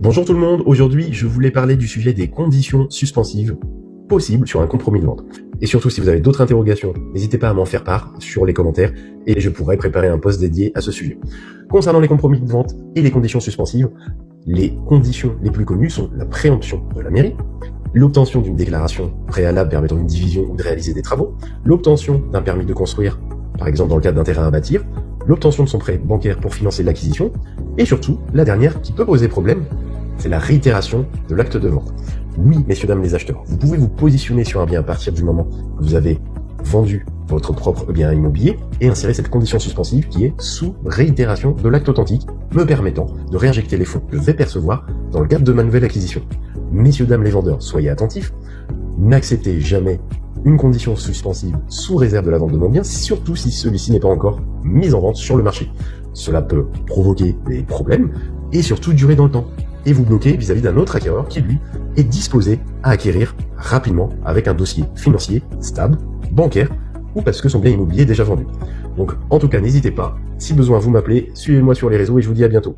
Bonjour tout le monde, aujourd'hui je voulais parler du sujet des conditions suspensives possibles sur un compromis de vente. Et surtout si vous avez d'autres interrogations, n'hésitez pas à m'en faire part sur les commentaires et je pourrai préparer un post dédié à ce sujet. Concernant les compromis de vente et les conditions suspensives, les conditions les plus connues sont la préemption de la mairie, l'obtention d'une déclaration préalable permettant une division ou de réaliser des travaux, l'obtention d'un permis de construire, par exemple dans le cadre d'un terrain à bâtir, l'obtention de son prêt bancaire pour financer l'acquisition, et surtout, la dernière qui peut poser problème, c'est la réitération de l'acte de vente. Oui, messieurs, dames les acheteurs, vous pouvez vous positionner sur un bien à partir du moment où vous avez vendu votre propre bien immobilier et insérer cette condition suspensive qui est sous réitération de l'acte authentique, me permettant de réinjecter les fonds que je vais percevoir dans le cadre de ma nouvelle acquisition. Messieurs, dames les vendeurs, soyez attentifs, n'acceptez jamais une condition suspensive sous réserve de la vente de mon bien, surtout si celui-ci n'est pas encore mis en vente sur le marché. Cela peut provoquer des problèmes et surtout durer dans le temps, et vous bloquer vis-à-vis d'un autre acquéreur qui, lui, est disposé à acquérir rapidement avec un dossier financier stable, bancaire, ou parce que son bien immobilier est déjà vendu. Donc, en tout cas, n'hésitez pas. Si besoin, vous m'appelez, suivez-moi sur les réseaux et je vous dis à bientôt.